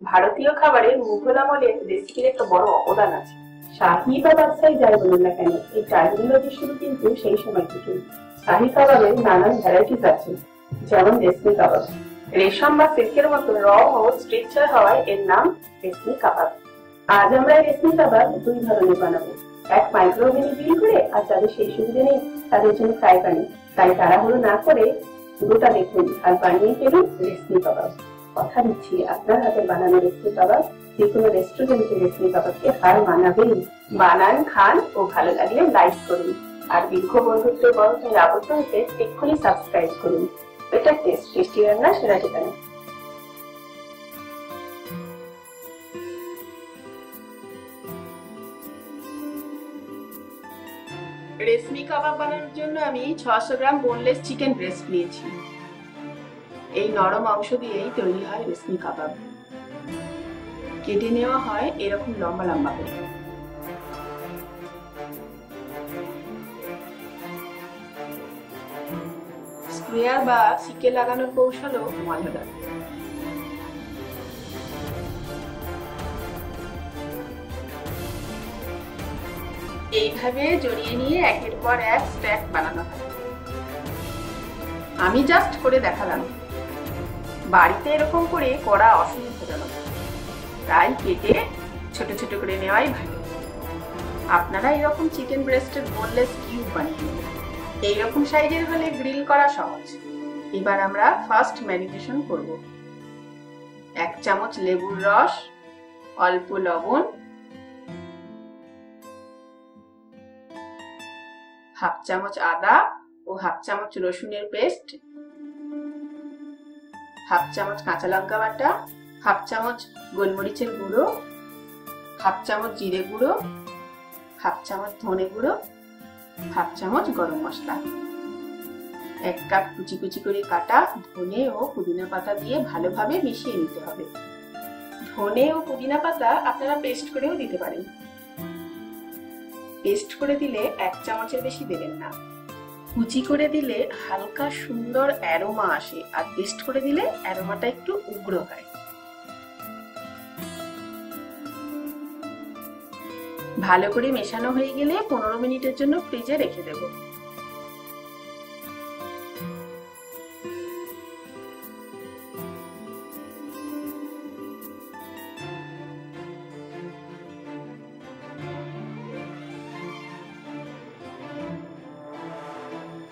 ভারতীয় খাবারের মুঘল আমলের রেসিপির একটা বড় অবদান আছে। শাহী বা বাদশাহী যাই বলুন না কেন, এই টার্মিনোলজি শুরু কিন্তু সেই সময় থেকে। শাহী কাবাবের নানান ভ্যারাইটিস আছে, যেমন রেশমি কাবাব। রেশম বা সিল্কের মতো রং ও স্ট্রেকচার হওয়ায় এর নাম রেশমি কাবাব। আজ আমরা এই রেশমি কাবাব দুই ধরনের বানাবো, এক মাইক্রোওভেনে গ্রিল করে, আর যাদের সেই সুবিধা নেই তাদের জন্য ফ্রাই প্যানে। তাই তাড়াহুড়ো না করে পুরোটা দেখুন আর বানিয়ে ফেলুন রেশমি কাবাব। কথা দিচ্ছি, আপনার হাতে বানানো রেশমি কাবাব যে কোনো রেস্টুরেন্টের রেশমি কাবাবকে হার মানাবেই। বানান, খান ও ভালো লাগলে লাইক করুন, আর দীর্ঘ বন্ধুত্বের বন্ধনে আবদ্ধ হতে এক্ষুনি সাবস্ক্রাইব করুন। এটা টেস্টি রান্না সেরা ঠিকানা। রেশমি কাবাব বানানোর জন্য আমি 600 গ্রাম বোনলেস চিকেন ব্রেস্ট নিয়েছি। এই নরম অংশ দিয়েই তৈরি হয় রেশমি কাবাব। কেটে নেওয়া হয় এরকম লম্বা লম্বা করে। স্কোয়ার বা সিকে লাগানোর কৌশলও মজাদার। এইভাবে জড়িয়ে নিয়ে একের পর এক স্ট্যাক বানানো হয়। আমি জাস্ট করে দেখালাম, বাড়িতে এরকম করে করা অসুবিধাজনক, তাই কেটে ছোট ছোট করে নেওয়াই ভালো। আপনারা এরকম চিকেন ব্রেস্টের বোনলেস কিউব বানিয়ে নেবেন। এইরকম সাইজের হলে গ্রিল করা সহজ। এবার আমরা ফার্স্ট ম্যারিনেশন করব। 1 চামচ লেবুর রস, অল্প লবণ, হাফ চামচ আদা ও হাফ চামচ রসুনের পেস্ট, হাফ চামচ কাঁচা লঙ্কা বাটা, হাফ চামচ গোলমরিচের গুঁড়ো, হাফ চামচ জিরে গুঁড়ো, হাফ চামচ ধনে গুঁড়ো, হাফ চামচ গরম মশলা। 1 কাপ কুচি কুচি করে কাটা ধনে ও পুদিনা পাতা দিয়ে ভালোভাবে মিশিয়ে নিতে হবে। ধনে ও পুদিনা পাতা আপনারা পেস্ট করেও দিতে পারেন। পেস্ট করে দিলে 1 চামচের বেশি দেবেন না। কুচি করে দিলে হালকা সুন্দর অ্যারোমা আসে, আর পেস্ট করে দিলে অ্যারোমাটা একটু উগ্র হয়। ভালো করে মেশানো হয়ে গেলে 15 মিনিটের জন্য ফ্রিজে রেখে দেব।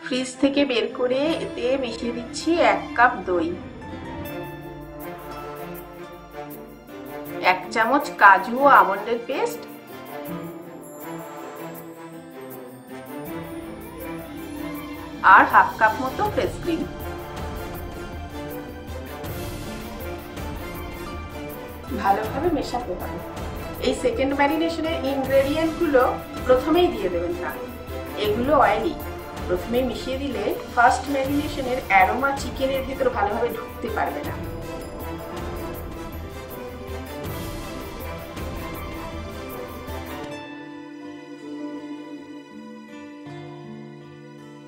ফ্রিজ থেকে বের করে এতে মিশিয়ে দিচ্ছি 1 কাপ দই, 1 চামচ কাজু ও আমন্ডের পেস্ট, আর হাফ কাপ মতো ফ্রেশ ক্রিম। ভালোভাবে মেশাতে হবে। এই সেকেন্ড ম্যারিনেশনের ইনগ্রেডিয়েন্ট গুলো প্রথমেই দিয়ে দেবেন না, এগুলো অয়েলি। প্রথমে মিশিয়ে দিলে ফার্স্ট ম্যারিনেশনের অ্যারোমা চিকেনের ভিতর ভালোভাবে ঢুকতে পারবে না।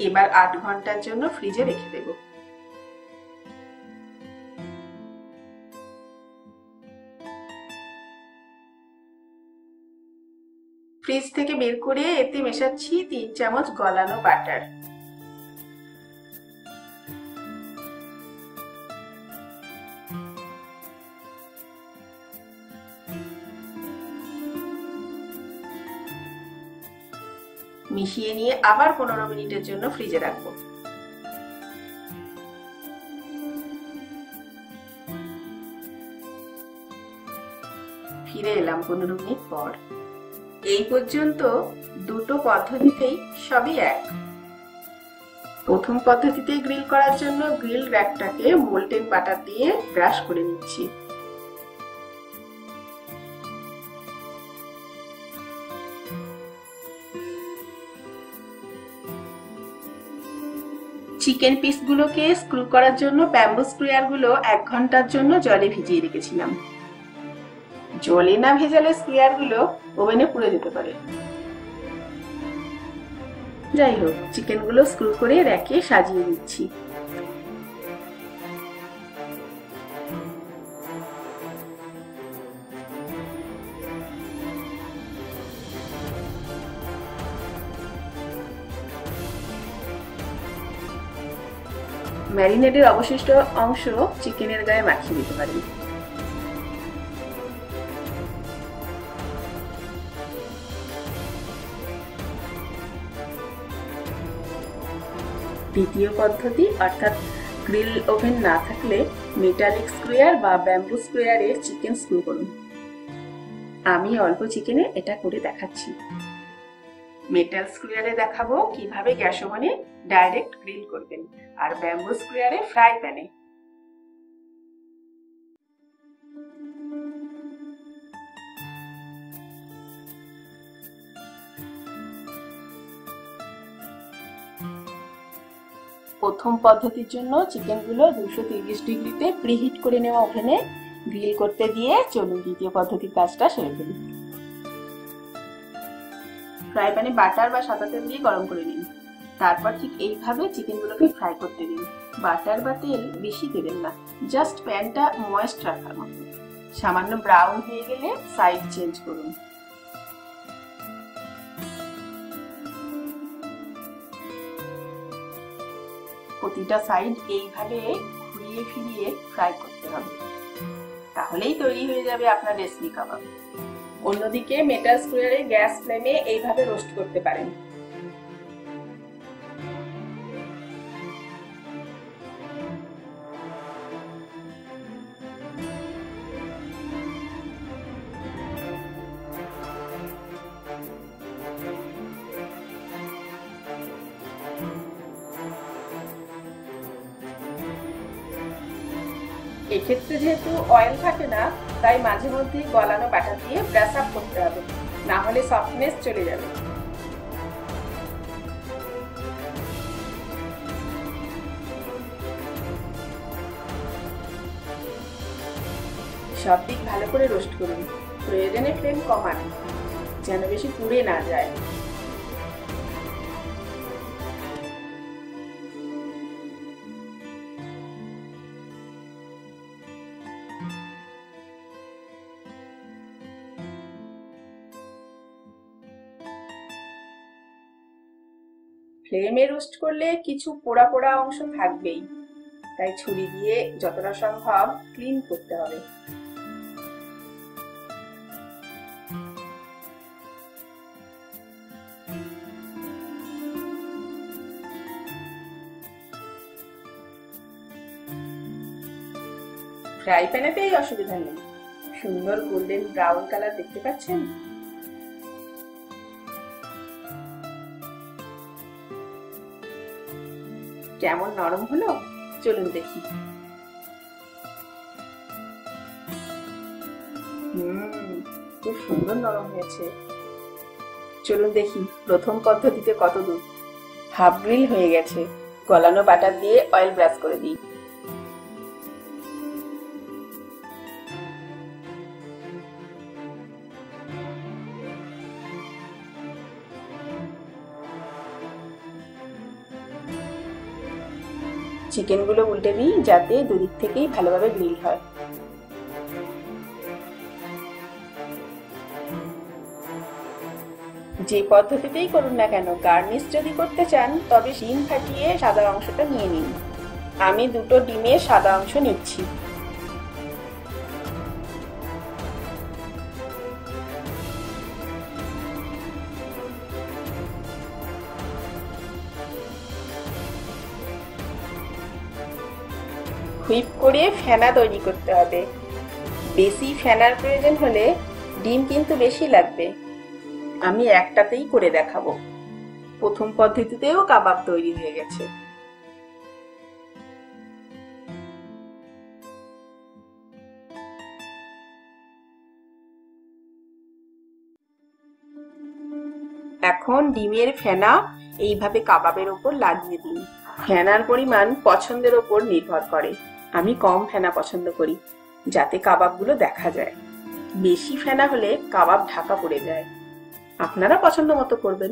এবার 8 ঘন্টার জন্য ফ্রিজে রেখে দেব। ফ্রিজ থেকে বের করে এতে মেশাচ্ছি 3 চামচ গলানো বাটার। মিশিয়ে নিয়ে আবার 15 মিনিটের জন্য ফ্রিজে রাখবো। ফিরে এলাম 15 মিনিট পর। এই পর্যন্ত দুটো পদ্ধতিতেই সবই এক। প্রথম পদ্ধতিতে গ্রিল করার জন্য গ্রিল র্যাকটাকে মোল্টেন বাটার দিয়ে ব্রাশ করে নিচ্ছি। চিকেন পিসগুলোকে স্ক্রু করার জন্য ব্যাম্বু স্ক্রুয়ারগুলো 1 ঘন্টার জন্য জলে ভিজিয়ে রেখেছিলাম। জলে না ভেজালে স্ক্রুয়ারগুলো ওভেনে পুড়ে যেতে পারে। যাই হোক, চিকেনগুলো স্ক্রু করে র্যাকে সাজিয়ে দিচ্ছি। ম্যারিনেটের অবশিষ্ট অংশ চিকেনের গায়ে মাখিয়ে দিতে পারেন। দ্বিতীয় পদ্ধতি অর্থাৎ গ্রিল ওভেন না থাকলে মেটালিক স্ক্রুয়ার বা ব্যাম্বু স্ক্রুয়ারে চিকেন স্ক্রু করুন। আমি অল্প চিকেনে এটা করে দেখাচ্ছি। মেটাল স্ক্রুয়ারে দেখাবো কিভাবে গ্যাস ওভেনে ডাইরেক্ট গ্রিল করবেন, আর ব্যাম্বু স্ক্রুয়ারে ফ্রাই প্যানে। প্রথম পদ্ধতির জন্য চিকেনগুলো 230 ডিগ্রিতে প্রিহিট করে নেওয়া ওভেনে গ্রিল করতে দিয়ে চলুন দ্বিতীয় পদ্ধতির কাজটা সেরে ফেলি। ফ্রাই প্যানে বাটার বা সাদা তেল দিয়ে গরম করে নিন। তারপর ঠিক এইভাবে চিকেনগুলোকে ফ্রাই করতে দিন। বাটার বা তেল বেশি দেবেন না, জাস্ট প্যানটা ময়েস্ট রাখার মতো। সামান্য ব্রাউন হয়ে গেলে সাইড চেঞ্জ করুন। প্রতিটা সাইড এইভাবে ঘুরিয়ে ফিরিয়ে ফ্রাই করতে হবে, তাহলেই তৈরি হয়ে যাবে আপনার রেশমি কাবাব। অন্যদিকে মেটাল স্কোয়ারে গ্যাস ফ্লেমে এইভাবে রোস্ট করতে পারেন। এক্ষেত্রে যেহেতু অয়েল থাকে না, তাই মাঝে মধ্যে গলানো বাটা দিয়ে ব্রাশ আপ করতে হবে, না হলে সফটনেস চলে যাবে। সব দিক ভালো করে রোস্ট করুন। প্রয়োজনে ফ্লেম কমান, যেন বেশি পুড়ে না যায়। ফ্লেমে রোস্ট করলে কিছু পোড়া পোড়া অংশ থাকবেই, তাই ছুরি দিয়ে যতটা সম্ভব ক্লিন করতে হবে। ফ্রাই প্যানেতেই অসুবিধা নেই, সুন্দর গোল্ডেন ব্রাউন কালার দেখতে পাচ্ছেন। কেমন নরম হলো চলুন দেখি। খুব সুন্দর নরম হয়েছে। চলুন দেখি প্রথম পদ্ধতিতে কত দূর। হাফ গ্রিল হয়ে গেছে। গলানো বাটার দিয়ে অয়েল ব্রাশ করে দিই। চিকেনগুলো উল্টে দিই যাতে দুদিক থেকেই ভালোভাবে গ্রিল হয়। যে পদ্ধতিতেই করুন না কেন, গার্নিশ যদি করতে চান তবে ডিম ফাটিয়ে সাদা অংশটা নিয়ে নিন। আমি দুটো ডিমের সাদা অংশ নিচ্ছি। হুইপ করে ফেনা তৈরি করতে হবে। বেশি ফেনার প্রয়োজন হলে ডিম কিন্তু বেশি লাগবে। আমি একটাতেই করে দেখাবো। প্রথম পদ্ধতিতেও কাবাব তৈরি হয়ে গেছে। এখন ডিমের ফেনা এইভাবে কাবাবের ওপর লাগিয়ে দিন। ফেনার পরিমাণ পছন্দের ওপর নির্ভর করে। আমি কম ফেনা পছন্দ করি, যাতে কাবাবগুলো দেখা যায়। বেশি ফেনা হলে কাবাব ঢাকা পড়ে যায়। আপনারা পছন্দ মতো করবেন।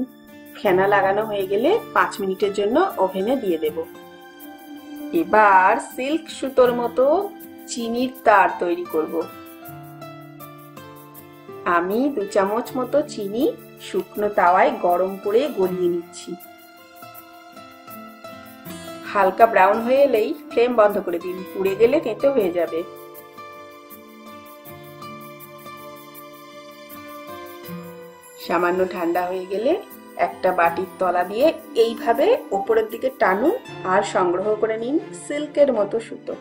ফেনা লাগানো হয়ে গেলে 5 মিনিটের জন্য ওভেনে দিয়ে দেব। এবার সিল্ক সুতোর মতো চিনির তার তৈরি করব। আমি 2 চামচ মতো চিনি শুকনো তাওয়ায় গরম করে গলিয়ে নিচ্ছি। হালকা ব্রাউন হয়ে এলেই ফ্লেম বন্ধ করে দিন, পুড়ে গেলে তেঁতো হয়ে যাবে। সামান্য ঠান্ডা হয়ে গেলে একটা বাটির তলা দিয়ে এইভাবে উপরের দিকে টানুন আর সংগ্রহ করে নিন সিল্কের মতো সুতো।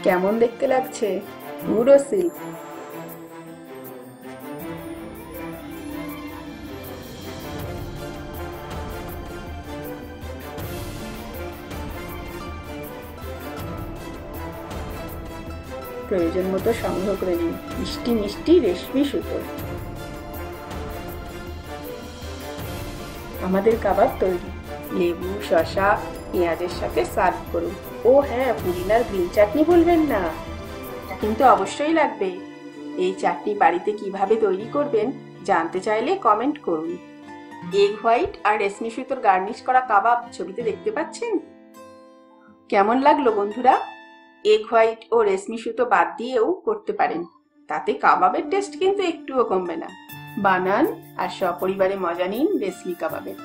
কেমন দেখতে লাগছে? পুরো সিল্ক। প্রয়োজন মতো সংগ্রহ করে নিন মিষ্টি মিষ্টি রেশমি সুতো। আমাদের কাবাব তৈরি। লেবু, শসা, পেঁয়াজের সাথে সার্ভ করুন। ও হ্যাঁ, পুদিনার গ্রিন চাটনি বলবেন না, এটা কিন্তু অবশ্যই লাগবে। এই চাটনি বাড়িতে কিভাবে তৈরি করবেন জানতে চাইলে কমেন্ট করুন। এগ হোয়াইট আর রেশমি সুতোর গার্নিশ করা কাবাব ছবিতে দেখতে পাচ্ছেন। কেমন লাগলো বন্ধুরা? এগ হোয়াইট ও রেশমি সুতো বাদ দিয়েও করতে পারেন, তাতে কাবাবের টেস্ট কিন্তু একটুও কমবে না। বানান আর সপরিবারে মজা নিন রেশমি কাবাবের।